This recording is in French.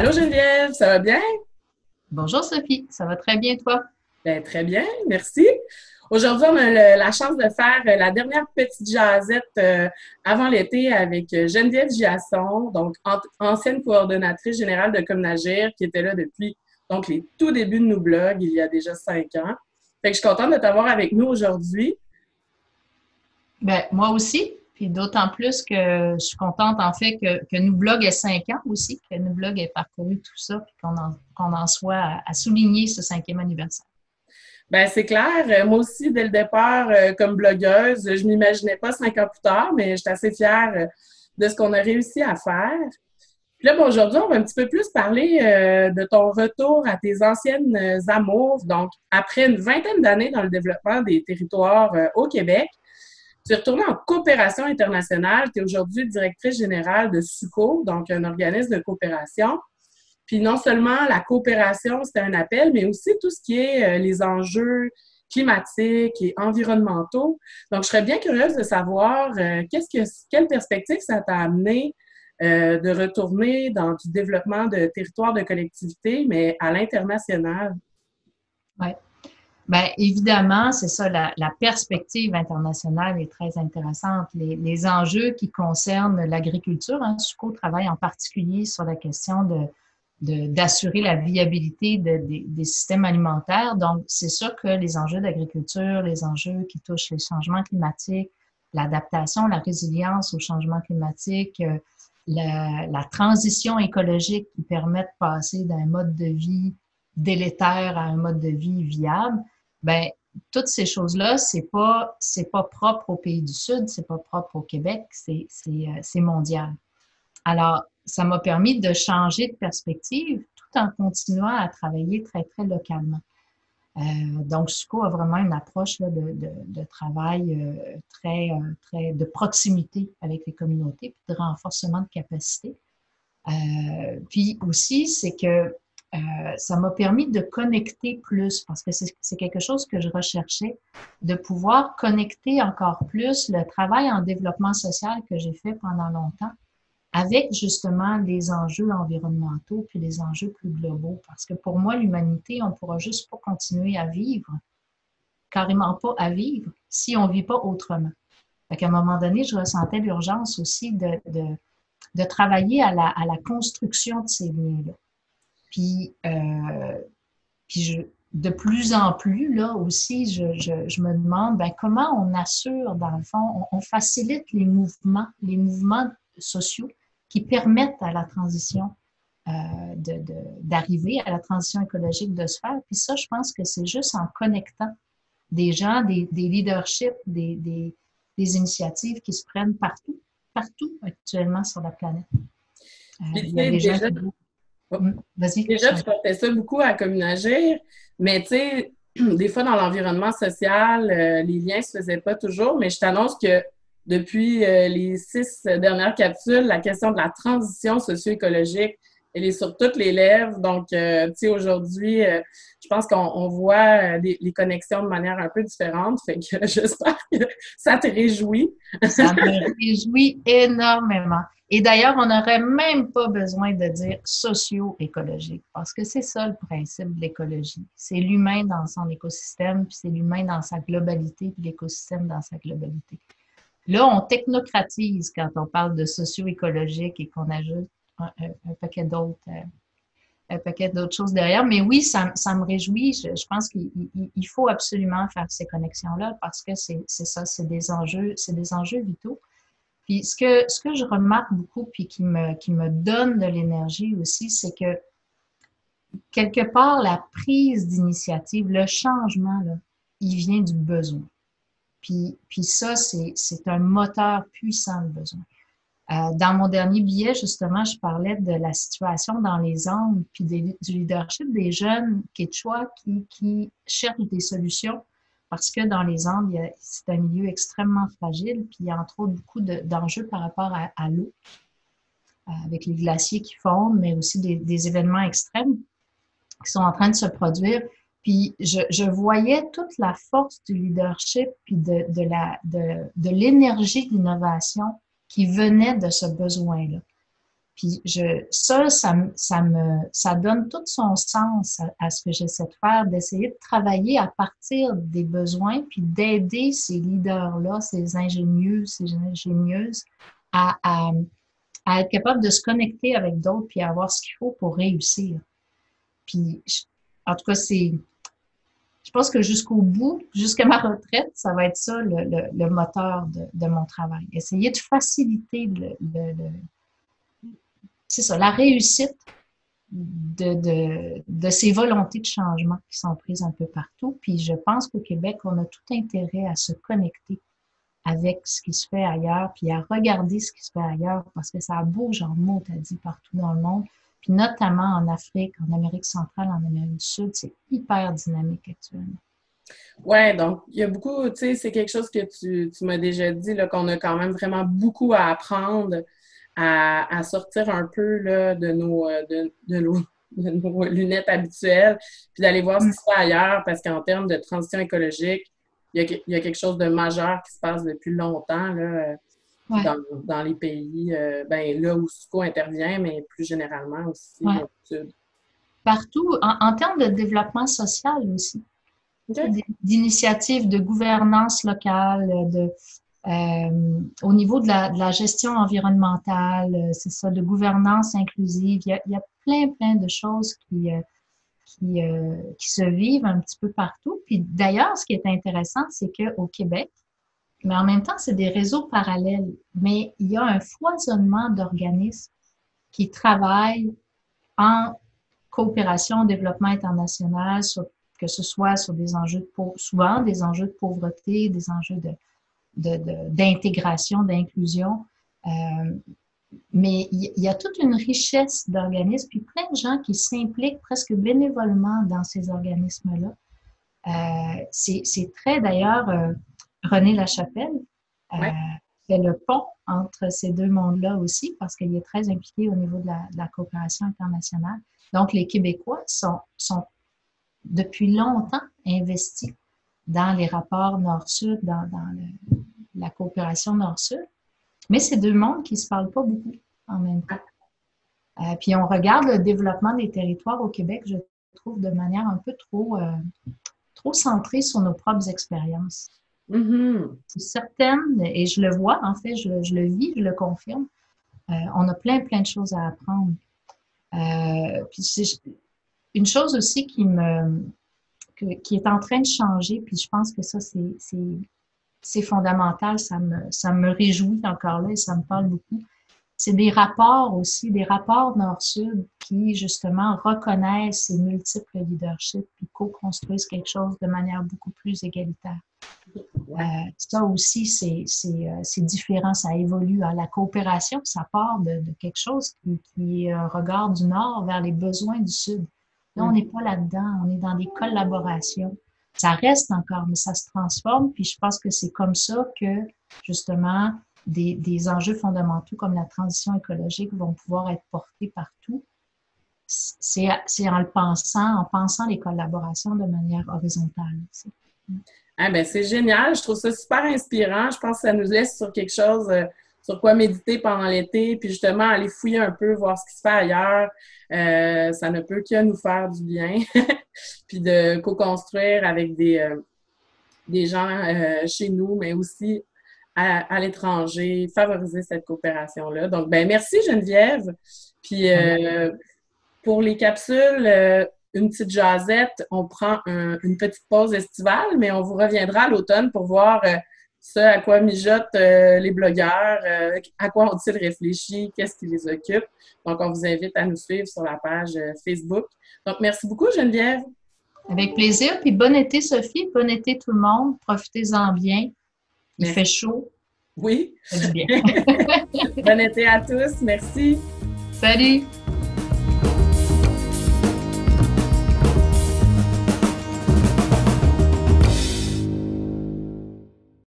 Allô Geneviève, ça va bien? Bonjour Sophie, ça va très bien toi? Ben, très bien, merci. Aujourd'hui, on a la chance de faire la dernière petite jasette avant l'été avec Geneviève Giasson, donc ancienne coordonnatrice générale de Comnagir, qui était là depuis donc les tout débuts de nos blogs, il y a déjà 5 ans. Fait que je suis contente de t'avoir avec nous aujourd'hui. Ben, moi aussi, puis d'autant plus que je suis contente en fait que nous blog ait 5 ans aussi, que nous blog ait parcouru tout ça, puis qu'on en soit à souligner ce 5e anniversaire. Ben, c'est clair. Moi aussi, dès le départ, comme blogueuse, je m'imaginais pas 5 ans plus tard, mais j'étais assez fière de ce qu'on a réussi à faire. Puis là, bon, aujourd'hui, on va un petit peu plus parler de ton retour à tes anciennes amours. Donc, après une vingtaine d'années dans le développement des territoires au Québec, tu es retournée en coopération internationale. Tu es aujourd'hui directrice générale de SUCO, donc un organisme de coopération. Puis non seulement la coopération, c'était un appel, mais aussi tout ce qui est les enjeux climatiques et environnementaux. Donc, je serais bien curieuse de savoir quelle perspective ça t'a amené de retourner dans du développement de territoires de collectivité, mais à l'international. Ouais. Ben, évidemment, c'est ça, la perspective internationale est très intéressante. Les enjeux qui concernent l'agriculture, hein, SUCO travaille en particulier sur la question d'assurer la viabilité des systèmes alimentaires. Donc, c'est sûr que les enjeux d'agriculture, les enjeux qui touchent les changements climatiques, l'adaptation, la résilience au changement climatique, la transition écologique qui permet de passer d'un mode de vie délétère à un mode de vie viable, ben toutes ces choses-là, c'est pas propre au pays du Sud, c'est pas propre au Québec, c'est mondial. Alors, ça m'a permis de changer de perspective tout en continuant à travailler très, très localement. Donc, SUCO a vraiment une approche là, de travail très de proximité avec les communautés, puis de renforcement de capacité. Puis aussi, c'est que ça m'a permis de connecter plus parce que c'est quelque chose que je recherchais, de pouvoir connecter encore plus le travail en développement social que j'ai fait pendant longtemps avec justement les enjeux environnementaux puis les enjeux plus globaux. Parce que pour moi, l'humanité, on ne pourra juste pas continuer à vivre, carrément pas à vivre, si on ne vit pas autrement. Fait qu'à un moment donné, je ressentais l'urgence aussi de travailler à la construction de ces liens-là. Puis, de plus en plus, là aussi, je me demande ben, comment on assure, dans le fond, on facilite les mouvements sociaux qui permettent à la transition d'arriver, à la transition écologique de se faire. Puis ça, je pense que c'est juste en connectant des gens, des leaderships, des initiatives qui se prennent partout actuellement sur la planète. Puis, Il tu y a sais, des gens déjà, qui... Vas-y, déjà, tu portais ça beaucoup à Communagir, mais tu sais, des fois dans l'environnement social, les liens se faisaient pas toujours, mais je t'annonce que depuis les 6 dernières capsules, la question de la transition socio-écologique, elle est sur toutes les lèvres. Donc, tu sais, aujourd'hui, je pense qu'on voit les connexions de manière un peu différente. Fait que j'espère que ça te réjouit. ça me réjouit énormément. Et d'ailleurs, on n'aurait même pas besoin de dire socio-écologique, parce que c'est ça le principe de l'écologie. C'est l'humain dans son écosystème, puis c'est l'humain dans sa globalité, puis l'écosystème dans sa globalité. Là, on technocratise quand on parle de socio-écologique et qu'on ajoute un paquet d'autres choses derrière. Mais oui, ça me réjouit. Je pense qu'il faut absolument faire ces connexions-là parce que c'est ça, c'est des enjeux vitaux. Puis ce que je remarque beaucoup, puis qui me donne de l'énergie aussi, c'est que quelque part, la prise d'initiative, le changement, là, il vient du besoin. Puis ça, c'est un moteur puissant de besoin. Dans mon dernier billet, justement, je parlais de la situation dans les Andes, puis du leadership des jeunes quechua qui cherchent des solutions parce que dans les Andes, c'est un milieu extrêmement fragile, puis il y a entre autres beaucoup d'enjeux par rapport à l'eau, avec les glaciers qui fondent, mais aussi des événements extrêmes qui sont en train de se produire. Puis je voyais toute la force du leadership puis de l'énergie d'innovation qui venait de ce besoin-là. Puis ça donne tout son sens à ce que j'essaie de faire, d'essayer de travailler à partir des besoins, puis d'aider ces leaders-là, ces ingénieux, ces ingénieuses à être capables de se connecter avec d'autres puis à avoir ce qu'il faut pour réussir. Puis, en tout cas, je pense que jusqu'au bout, jusqu'à ma retraite, ça va être ça le moteur de mon travail. Essayer de faciliter c'est ça, la réussite de ces volontés de changement qui sont prises un peu partout. Puis je pense qu'au Québec, on a tout intérêt à se connecter avec ce qui se fait ailleurs, puis à regarder ce qui se fait ailleurs, parce que ça bouge en mots, t'as dit, partout dans le monde. Puis notamment en Afrique, en Amérique centrale, en Amérique du Sud, c'est hyper dynamique actuellement. Oui, donc il y a beaucoup, tu sais, c'est quelque chose que tu m'as déjà dit, là, qu'on a quand même vraiment beaucoup à apprendre à sortir un peu là, de nos lunettes habituelles, puis d'aller voir ce qui se fait ailleurs, parce qu'en termes de transition écologique, il y a quelque chose de majeur qui se passe depuis longtemps là, dans les pays, là où SUCO intervient, mais plus généralement aussi au sud. Partout, en termes de développement social aussi. Okay. D'initiatives de gouvernance locale, au niveau de la gestion environnementale, c'est ça, de gouvernance inclusive. Il y a plein de choses qui se vivent un petit peu partout. Puis d'ailleurs, ce qui est intéressant, c'est qu'au Québec, mais en même temps, c'est des réseaux parallèles, mais il y a un foisonnement d'organismes qui travaillent en coopération au développement international, que ce soit sur des enjeux souvent des enjeux de pauvreté, des enjeux d'intégration, d'inclusion. Mais il y a toute une richesse d'organismes, puis plein de gens qui s'impliquent presque bénévolement dans ces organismes-là. C'est très, d'ailleurs, René Lachapelle fait le pont entre ces deux mondes-là aussi, parce qu'il est très impliqué au niveau de la coopération internationale. Donc, les Québécois sont depuis longtemps investis dans les rapports Nord-Sud, dans la coopération Nord-Sud. Mais c'est deux mondes qui ne se parlent pas beaucoup en même temps. Puis on regarde le développement des territoires au Québec, je trouve, de manière un peu trop centrée sur nos propres expériences. Mm-hmm. C'est certaines, et je le vois, en fait, je le vis, je le confirme, on a plein de choses à apprendre. Puis c'est une chose aussi qui est en train de changer, puis je pense que ça, c'est fondamental, ça me réjouit encore là et ça me parle beaucoup. C'est des rapports aussi, des rapports Nord-Sud qui, justement, reconnaissent ces multiples leaderships puis co-construisent quelque chose de manière beaucoup plus égalitaire. Ça aussi, c'est différent, ça évolue. La coopération, ça part de quelque chose qui est un regard du Nord vers les besoins du Sud. Là, on n'est pas là-dedans, on est dans des collaborations. Ça reste encore, mais ça se transforme. Puis je pense que c'est comme ça que, justement, des enjeux fondamentaux comme la transition écologique vont pouvoir être portés partout. C'est en pensant les collaborations de manière horizontale aussi. Ah ben c'est génial, je trouve ça super inspirant. Je pense que ça nous laisse sur quelque chose sur quoi méditer pendant l'été, puis justement aller fouiller un peu, voir ce qui se fait ailleurs. Ça ne peut que nous faire du bien. Puis de co-construire avec des gens chez nous, mais aussi à l'étranger, favoriser cette coopération-là. Donc, ben merci Geneviève. Puis pour les capsules, une petite jasette, on prend une petite pause estivale, mais on vous reviendra à l'automne pour voir ce à quoi mijotent les blogueurs, à quoi ont-ils réfléchi, qu'est-ce qui les occupe. Donc, on vous invite à nous suivre sur la page Facebook. Donc, merci beaucoup Geneviève. Avec plaisir. Puis bon été Sophie, bon été tout le monde. Profitez-en bien. Il fait chaud. Oui. Ça fait du bien. Bon été à tous. Merci. Salut.